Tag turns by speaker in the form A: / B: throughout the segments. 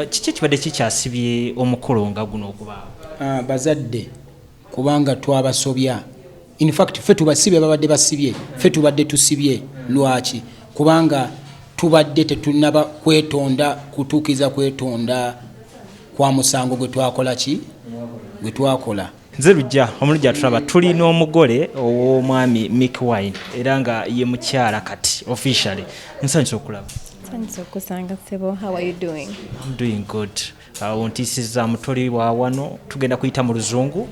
A: kiki kibadde kikyasibye omukolo nga guno okubaawo?
B: Bazadde kubanga twabasobya. In fact ffe tubasibye babadde basibye, ffe tubadde tusibye. Lwaki? Kubanga tubadde tetunaba kwetonda kutuukiza kwetonda kwa musango gwe twakola ki? Gwe twakola.
A: Nze lujja omulujja tulaba tulina omugole ow'omwami Mikie Wine era nga ye mukyala Kati officially. Nsanyusa okulaba.
C: Nsanyusa okusanga ssebo. How are you doing?
A: I'm doing good. Ontiisizza mutoli wa wano tugenda kuyita mu luzungu.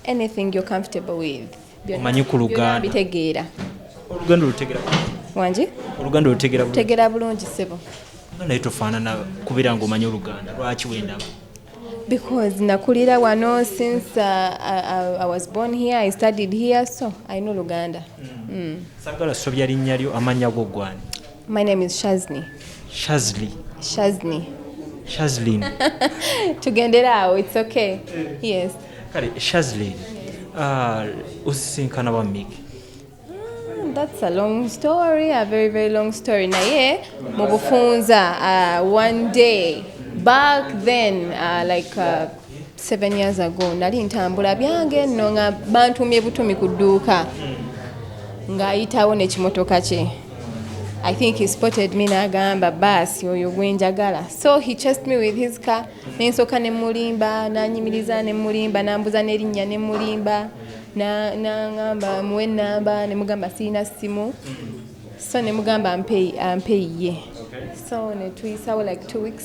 C: Anything you're comfortable with.
A: Omanyi ku Luganda.
C: Bitegeera.
A: Oluganda lutegeera.
C: Wangi?
A: Oluganda lutegeera bulungi.
C: Tegeera bulungi ssebo.
A: Naye tofaanana kubeera ng'omanyi Oluganda. Lwaki wendaba?
C: Because nakulira wano since I was born here, I studied here, so I know Luganda.
A: Sagala sobya linnya lyo amannya go gwani.
C: My name is Shazni.
A: Shazni. Shazlin.
C: Tugenderaawo, it's okay. Yes.
A: Kale Shazlin. Usisinkana wa Mikie.
C: That's a long story, a very, very long story. Naye mu bufunza one day back then, 7 years ago, nali ntambula byange nno nga bantumye butumi ku dduuka ng'ayitawo n'ekimotoka kye. I think he spotted me n'agamba basi oyo gwenjagala. So he chased me with his car. Nensoka ne mulimba, nanyimiriza ne mulimba, nambuza n'erinnya ne mulimba. Ngamba muwe namba ne mugamba sina simu. So ne mugamba ampeyiye. So ne tuyisawo like 2 weeks.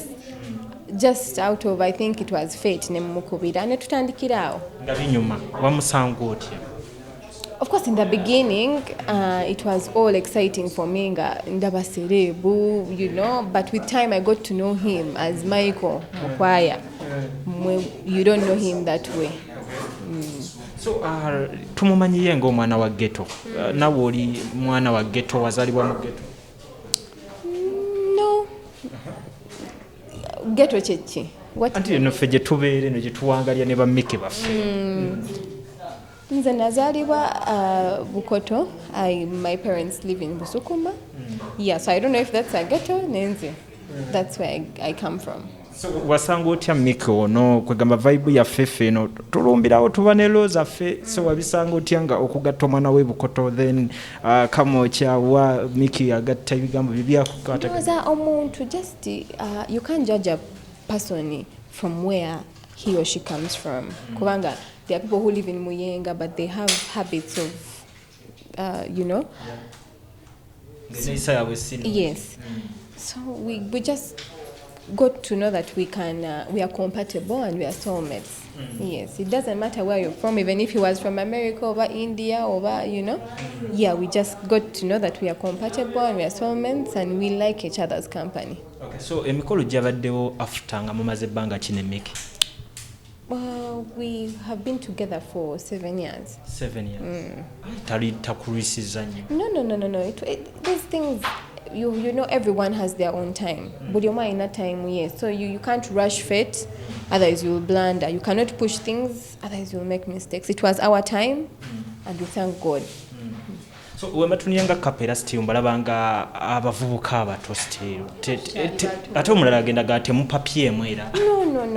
C: Just out of, I think it was fate, ne mukubira ne tutandikirawo.
A: Ngabinyuma wamusanga otya?
C: Of course, in the beginning, it was all exciting for me, ndaba serebu, but with time I got to know him as Michael Okwaya. You don't know him that way.
A: So, tumumanyiye ng'omwana wa ghetto. Nawe oli mwana wa ghetto, wazalibwa mu ghetto?
C: No. Ghetto chechi.
A: Anti naffe gye tubeere no gye tuwangalya ne bammike baffe.
C: Nze nazalibwa Bukoto. My parents live in Busukuma. Yeah, so I don't know if that's a ghetto. Nenze. That's where I come from.
A: So wasanga otya Mikie ono kwegamba vibe ya fefe eno tulumbirawo tuba ne loza fe so wabisanga otya nga okugatta omwana we Bukoto then kamokya wa Mikie agatta ebigambo bibyakukwata.
C: Loza omuntu just you can't judge a person from where he or she comes from. Kubanga there are people who live in Muyenga but they have habits of Yes. So we just got to know that we are compatible and we are soulmates. Yes, it doesn't matter where you're from, even if he was from America or India or yeah, we just got to know that we are compatible and we are soulmates and we like each other's company.
A: Okay, so emikolo gyabaddewo after nga mumaze ebbanga ki ne Mikie?
C: We have been together for 7 years.
A: 7 years. Tali takulisizza nnyo.
C: No. These things, you know, everyone has their own time. But you're in that time, yes. So you can't rush fate, otherwise you'll blunder. You cannot push things, otherwise you'll make mistakes. It was our time, and we thank God.
A: So wema tunyanga kapera still mbalabanga abavubuka abato still. Ate omulala agenda gate mu papier mwera.
C: No.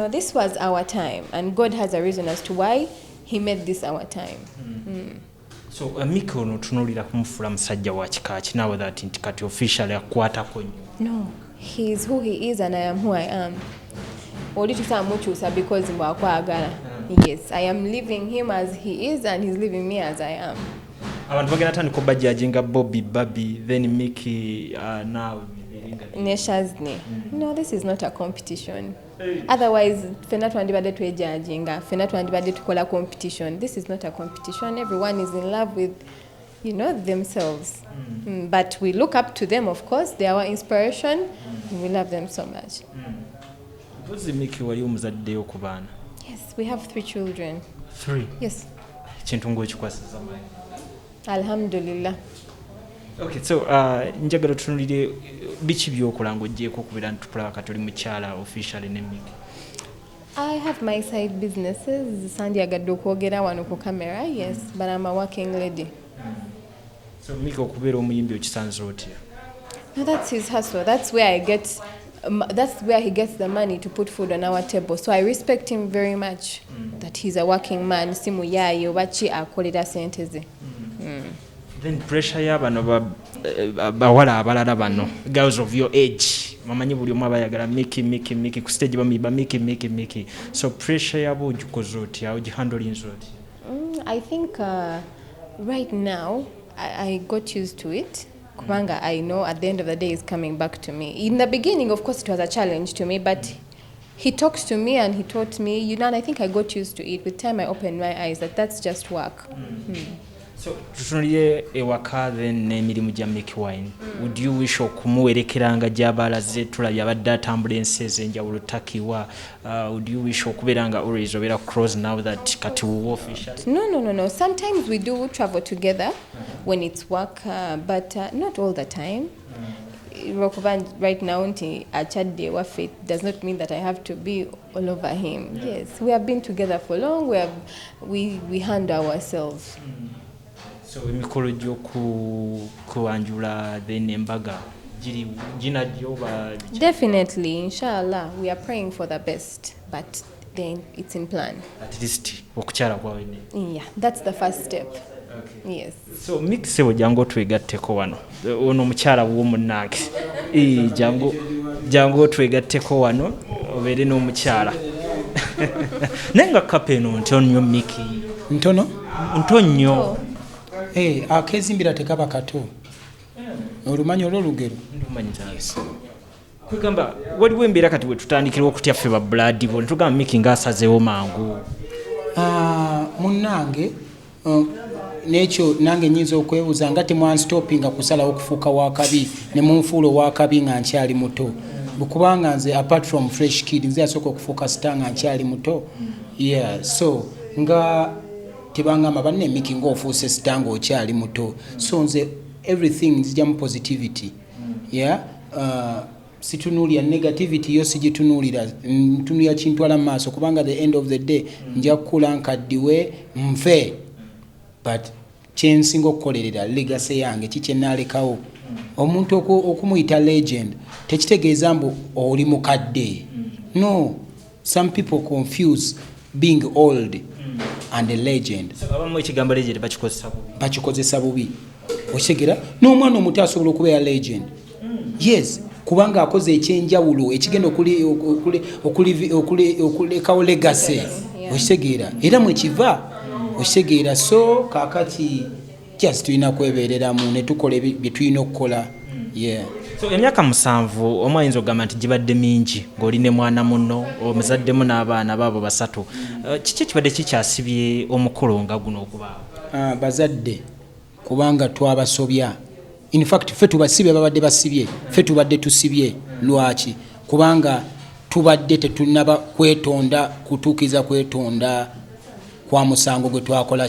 C: This was our time, and God has a reason as to why He made this our time.
A: So Mikie ono tunulira kumufula musajja wa kikaaki now that nti kati officially akwatako nnyo.
C: No, he is who he is and I am who I am. Oli tusamukyusa because mbwakwagala. Yes, I am living him as he is and he's living me as I am.
A: Abantu bagenda tandika obajjajinga Bobi, then Mikie now.
C: Neshazni. No, this is not a competition. Otherwise, fena twandibadde twejajinga, fena twandibadde tukola competition. This is not a competition. Everyone is in love with, themselves. But we look up to them, of course. They are our inspiration. And we love them so much.
A: Mpozi Mikie wali omuzaddeyo ku baana?
C: Yes, we have 3 children.
A: 3?
C: Yes.
A: Kintu ng'okikwasiza mayi?
C: Alhamdulillah.
A: Okay, so njagala tunulire biki byokola ng'oggyeko okubeera ntutulaba kati oli mukyala officially ne Mikie?
C: I have my side businesses. Sandyagadde okwogera wano ku camera, yes, but I'm a working lady.
A: So Mikie okubeera omuyimbi okisanze otya?
C: No, that's his hustle. That's where I get that's where he gets the money to put food on our table. So I respect him very much that he's a working man. Simu yayo bachi akolera sente ze.
A: Then pressure y'abano bawala abalala bano, girls of your age, mamanyi buli omu abayagala Mikie ku stage bamiba Mikie. So pressure yabo ojikoze otya, ogihandlinze otya?
C: I think right now I got used to it. Kubanga, I know at the end of the day is coming back to me. In the beginning, of course, it was a challenge to me, but he talks to me and he taught me, and I think I got used to it. With time, I opened my eyes that that's just work.
A: So, tutunulire ewaka then n'emirimu gya Mikie Wine. Would you wish okumuwerekeranga gy'abalaze tulabye abadde atambula ensi ez'enjawulo takiwa? Would you wish okubeeranga always obeera cross now that kati wuwo official?
C: No. Sometimes we do travel together when it's work, but not all the time. Right now, achadde waffe does not mean that I have to be all over him. Yes, we have been together for long. We handle ourselves.
A: So emikolo gy'okuwanjula then embaga gina gyoba?
C: Definitely, inshallah. We are praying for the best, but then it's in plan.
A: At least okukyala kwawede.
C: Yeah, that's the first step.
A: Okay.
C: Yes.
A: So Mikie sebo jangu twegatteko wano. Ono omukyala w'omunnange. Jangu twegatteko wano obeere n'omukyala. Naye nga kapa eno ntonyo Mikie. Ntonyo.
B: Akezimbira tekaba kato. Olumanyi olw'olugero.
A: Kugamba waliwo embeera kati we tutandikira okutya ffe ba blood bo netugamba Mikie ng'asazeewo mangu.
B: Munnange n'ekyo nange nnyinza okwebuuza nga temwanstopinga kusalawo okufuuka wakabi ne munfuula owakabi nga nkyali muto. Kubanga nze apart from fresh kid nze yasooka okufuuka sita nga nkyali muto. Yeah, so nga tebangamba banne Mikie ng'ofuuse sita ng'okyali muto. So nze everything nzijjamu positivity. Yeah, situnuulira negativity yo sigitunuulira, ntunulira kintwala mu maaso kubanga the end of the day nja kukula nkaddiwe nfe, but kyensinga okukolerera legacy yange kikyenaalekawo. Omuntu okumuyita legend tekitegeeza mbu oli mukadde. No, some people confuse being old and a legend.
A: Abamu ekigambo legend
B: bakikozesa bubi. Okitegera n'omwana omuto asobola okubeera legend. Yes, kubanga akoze ekyenjawulo ekigenda okulekawo legacy. Okitegera era mwekiva. Okitegera so kakati just tulina kwebeereramu ne tukola bye tulina okukola. Yeah.
A: So emyaka 7 omwe ayinza okugamba nti gibadde mingi ng'oli ne mwana muno omuzaddemu n'abaana baabo 3. Kiki kibadde kikyasibye omukolo nga guno okubaawo?
B: Bazadde kubanga twabasobya. In fact ffe tubasibye babadde basibye, ffe tubadde tusibye. Lwaki? Kubanga tubadde tetunaba kwetonda kutuukiza kwetonda kwa musango gwe twakola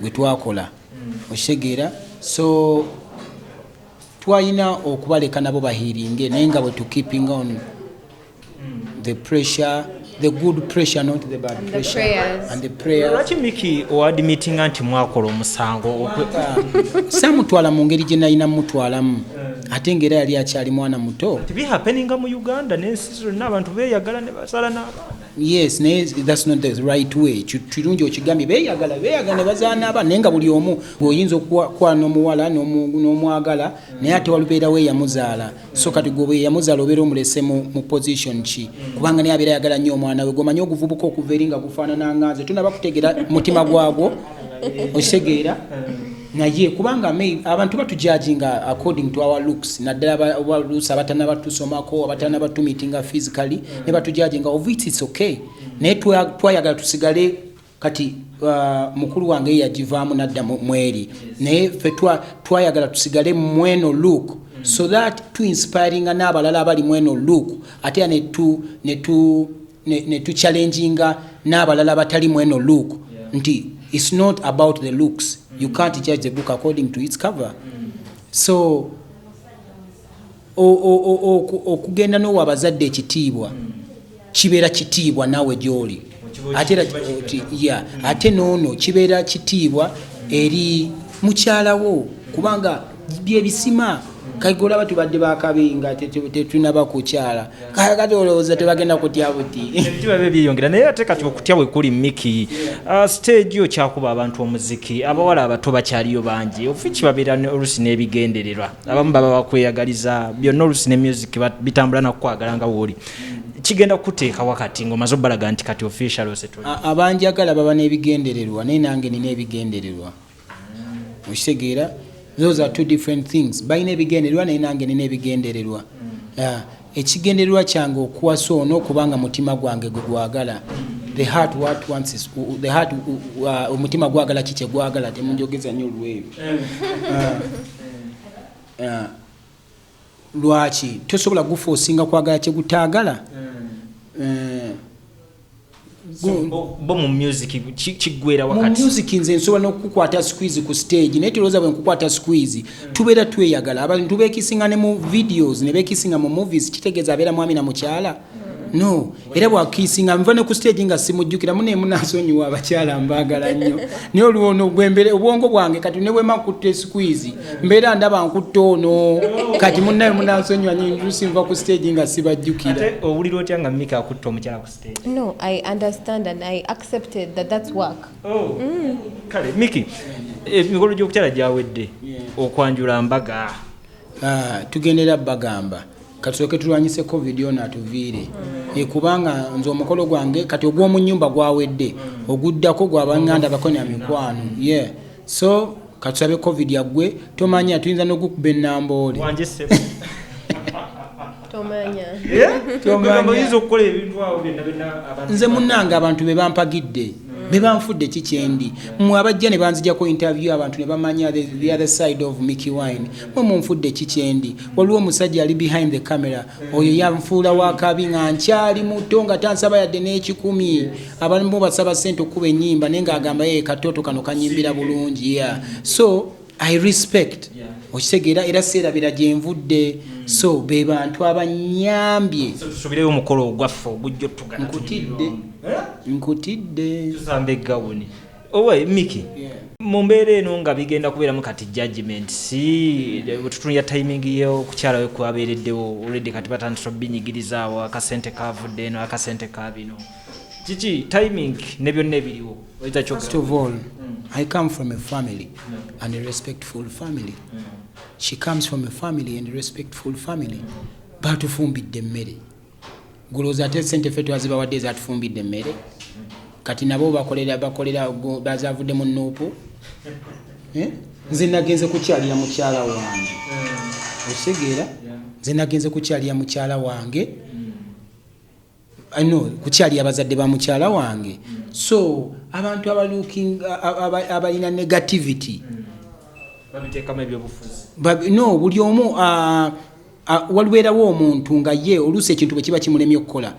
B: gwe twakola. Okitegera so twalina okubaleka nabo bahiringe naye nga bwe to keeping on the pressure, the good pressure, not the bad
C: and
B: pressure. And the prayers.
A: Lwaki Mikie oadmittinga nti mwakola omusango?
B: Samutwala mu ngeri gye nalina mutwalamu ate ngera yali akyali mwana muto.
A: Bihappeninga mu Uganda n'ensi zonna abantu beeyagala ne basala n'abaana.
B: Yes, that's not the right way. Kirungi okigambye beeyagala ne bazaana abaana naye nga buli omu oyinza okukwana n'omuwala n'omwagala naye ate walubeerawo eyamuzaala. So kati gwe eyamuzaala obeera omulese mu position ki kubanga naye abeera ayagala nnyo omwana we. Gomanyi oguvubuka okuva eri nga gufaanana nga nze tunaba kutegeera mutima gwagwo. Okitegeera naye kubanga abantu batujajinga according to our looks naddala abalooks abatana batusomako abatana batumitinga physically ne batujajinga of which it's okay. Naye twayagala tusigale kati mukulu wange yagivaamu nadda mweri naye ffe twayagala tusigale mweno look so that to inspiring n'abalala abali mweno look ate ne tu challenginga n'abalala batali mweno look nti it's not about the looks. You can't judge the book according to its cover. So okugenda n'owa abazadde ekitiibwa kibeera kitiibwa naawe gy'oli ate noono kibeera kitiibwa eri mukyalawo kubanga byebisima kaigula batubadde bakabinga tetunaba kukyala kati olowooza tebagenda kutya buti
A: ebitiba bye byeyongera naye ate kati okutya bwe kuli Mikie stage yo kyakuba abantu omuziki abawala abato bakyaliyo bangi ofiki babeera oluusi n'ebigendererwa abamu baba bakweyagaliza byonna oluusi ne music bitambula nakukwagala nga wooli kigenda kuteeka wakati ng'omaze obbalaga nti kati official osetuli
B: abanjagala baba n'ebigendererwa naye nange nina ebigendererwa okitegeera those are two different things balina ebigendererwa naye nange nina ebigendererwa ekigendererwa kyange okuwasa ono okubanga mutima gwange gwe gwagala the heart what wants is the heart omutima gwagala kikye gwagala temunjogeza nnyo olwebyo lwaki tosobola gufoosinga kwagala kye gutaagala
A: bo mu music kiggwera wakati
B: mu music nze nsobola n'okukwata squeeze ku stage naye tulowooza bwe nkukwata squeeze tubeera tweyagala abantu beekisinga ne mu videos ne beekisinga mu movies kitegeeza abeera mwami na mukyala no era bwakisinga nva ne ku stage nga simujjukira mune munansonyiwa abakyala mbaagala nnyo naye olwono gwembere obwongo bwange kati ne bwema nkutte squeeze mbeera ndaba nkutte ono kati munnaye munansonyiwa nyinjusi nva ku stage nga sibajjukira
A: ate owulira otya nga Mikie akutte omukyala ku stage
C: No, I understand and I accepted that that's work.
A: kale Mikie emikolo gy'okukyala gyawedde okwanjula mbaga
B: tugendera bagamba katusoke tulwanyise covid yona atuviire kubanga nze omukolo gwange kati ogw'omu nnyumba gwawedde oguddako gw'abanganda bakonya mikwano so katusabe covid yaggwe tomanya tuyinza n'ogukuba ennamboole nze munnange abantu be bampagidde be banfudde kikyendi mmwe abajja ne banzijako interview abantu ne bamanya the other side of Mikie Wine mwe munfudde kikyendi waliwo omusajja ali behind the camera oyo yanfuula wakabi nga nkyali muto nga tansaba yadde n'ekikumi abamu basaba ssente okuba ennyimba naye ng'agamba ye katoto kano kanyimbira bulungi so I respect okitegeera era seerabira gye nvudde so be bantu abanyambye
A: tusubireyo omukolo ogwaffe ogujja otugana
B: nkutidde
A: tusambe gawuni owe Mikie mu mbeera eno nga bigenda kubeeramu kati judgment si tutunulya timing y'okukyala we kwabeereddewo already kati batandise obinyigirizaawo akasente kavudde eno akasente kabino kiki timing ne byonna ebiriwo
B: first of all I come from a family and a respectful family she comes from a family and a respectful family batufumbidde emmere gulooza ate sente ffe twazibawadde ezatufumbidde emmere kati nabo bakolera bazavudde mu nuupu nze nagenze kukyalira mukyala wange osegeera nze nagenze kukyalira mukyala wange kukyalira abazadde ba mukyala wange so abantu abalina negativity
A: babiteekamu ebyobufuzi
B: no buli omu walibeerawo omuntu nga ye oluusi ekintu bwe kiba kimulemye okukola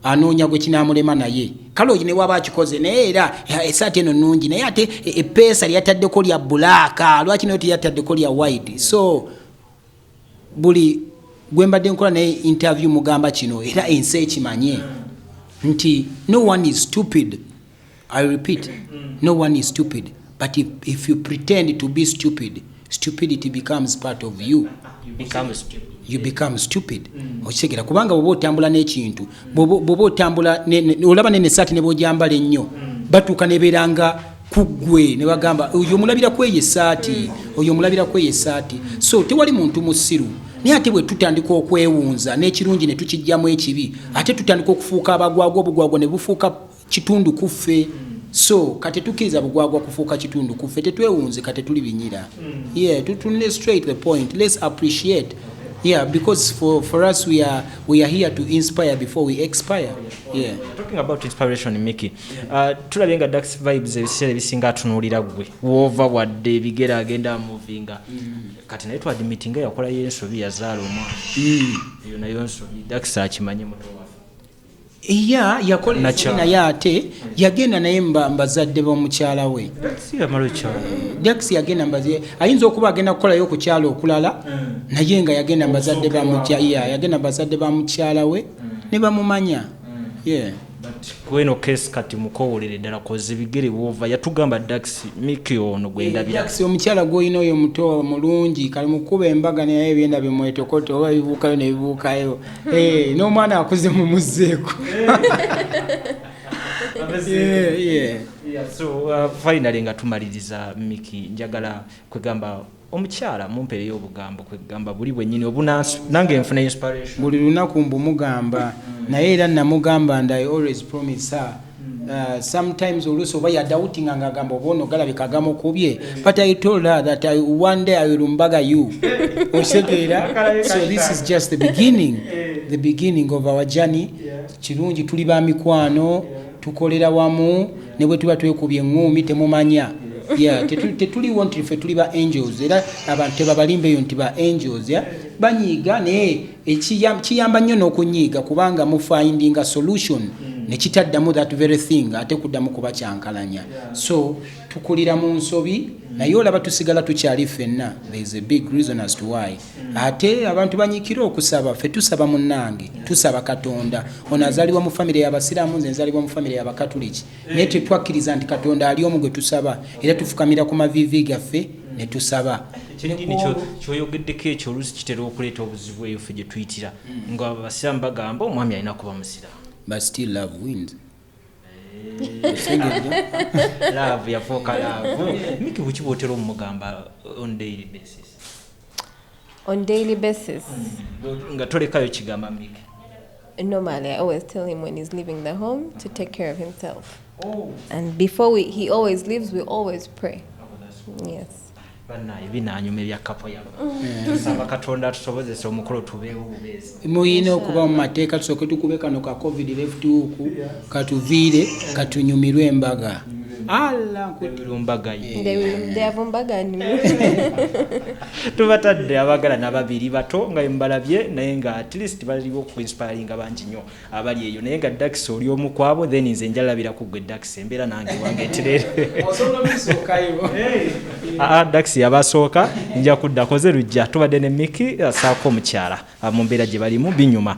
B: anoonya gwe kinamulema naye kale oyo ne waba akikoze naye era esaati eno nnungi naye ate epeesa lyataddeko lya bulaaka lwaki nayo teryataddeko lya white so buli gwe mbadde nkola naye interview mugamba kino era ensi ekimanye nti no one is stupid. I repeat, no one is stupid, but if you pretend to be stupid, stupidity becomes part of you. You become stupid. Okitegeera kubanga bw'oba otambula n'ekintu bw'oba otambula olaba n'essaati ne bw'ogyambala ennyo batuuka nebeera nga kuggwe ne bagamba oyo omulabira kweyo essaati oyo omulabira kweyo essaati so tewali muntu musiru naye ate bwe tutandika okwewunza n'ekirungi ne tukijjamu ekibi ate tutandika okufuuka abagwagwa obugwagwa ne bufuuka kitundu kuffe so kati tukkiriza bugwagwa kufuuka kitundu kuffe tetwewunze kati tuli binyira tutunule straight the point, let's appreciate. Because for us we are here to inspire before we expire.
A: Talking about inspiration, Mikie, tulabenga Dax vibes ebiseera ebisinga atunuulira gwe wova wadde bigera agenda movinga kati naye twadimitinga yakola yensobi yazaala omwana eyo nayo nsobi Dax akimanye muto waffe
B: yakola naye ate yagenda naye mbazadde b'omukyala we Dax yagenda mbaze ayinza okuba agenda kukolayo okukyala okulala naye nga yagenda mbazadde ba mukyala we ne bamumanya
A: gweno case kati mukowolere ddala koze bigere wova yatugamba Dax Mikie ono gwendabira
B: Dax omukyala gw'olina oyo muto mulungi kali mukuba embaga naye ebyenda bimwetokoto oba bibuukayo ne bibuukayo n'omwana akuze mumuzzeeko.
A: So finally nga tumaliriza Mikie njagala kwegamba omukyala mumpereyo obugambo kwegamba buli bwennyini obunansi nange nfuna inspiration
B: buli lunaku mbumugamba naye era namugamba and I always promise her sometimes oluusi oba yadouting nga agamba oba ono galabika gamukubye but I told her that one day I will mbaga you osekeera. So this is just the beginning of our journey. Kirungi tuli ba mikwano tukolera wamu ne bwe tuba twekubye eŋŋuumi temumanya tetuliwo nti ffe tuli ba angels era abantu tebabalimba eyo nti ba angels banyiiga naye kiyamba nnyo n'okunyiiga kubanga mufinding a solution ne kitaddamu that very thing ate kuddamu kuba kyankalanya. So tukulira mu nsobi naye olaba tusigala tukyali ffenna. There is a big reason as to why. Ate abantu banyiikira okusaba ffe tusaba munnange tusaba Katonda. Ono azaalibwa mu famire y'Abasiraamu nze nzaalibwa mu famire y'Abakatuliki naye tetwakkiriza nti Katonda ali omu gwe tusaba era tufukamira ku maviivi gaffe ne tusaba.
A: Ekindini kyoyogeddeko ekyo oluusi kitera okuleeta obuzibu eyo ffe gye tuyitira nga Abasiraamu bagamba omwami alina kuba Musiraamu.
B: But still love wins.
A: Love yafuuka love. Mikie buki bw'otera omugamba on daily basis?
C: On daily basis.
A: Nga tolekayo kigamba Mikie.
C: Normally, I always tell him when he's leaving the home to take care of himself. And before he always leaves, we always pray. Yes.
A: Bannaye binaanyuma ebyakapo yabo tusaba Katonda tusobozesa omukolo tubeewo bubeezi
B: muyina okuba mu mateeka tusooke tukube kano ka covid left hook katuviire katunyumirwe embaga tubatadde abagala n'ababiri bato nga mbalabye naye nga at least baliwo ku inspiringa bangi nnyo abali eyo naye nga Dax oli omu kwabo then nze njalabira ku gwe Dax embeera nange wange terere Dax yabasooka nja kudda koze lujja tubadde ne Mikie asaako omukyala mu mbeera gye balimu binyuma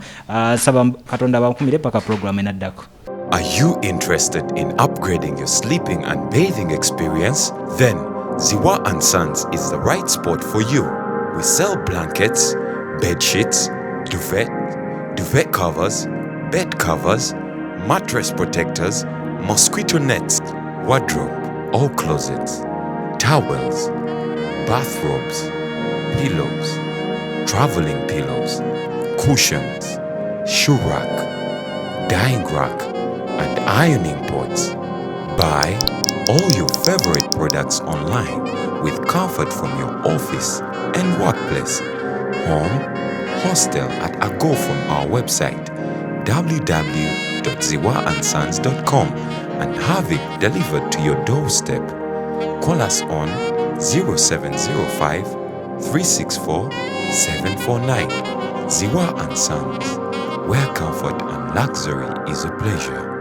B: saba Katonda bankumire paka program enaddako.
D: Are you interested in upgrading your sleeping and bathing experience? Then Ziwa & Sons is the right spot for you. We sell blankets, bed sheets, duvet covers, bed covers, mattress protectors, mosquito nets, wardrobe, all closets, towels, bathrobes, pillows, traveling pillows, cushions, shoe rack, dyeing rack, and ironing boards. Buy all your favorite products online with comfort from your office and workplace, home, hostel at a go from our website www.ziwaansons.com and have it delivered to your doorstep. Call us on 0705 364 749. Ziwa & Sons, where comfort and luxury is a pleasure.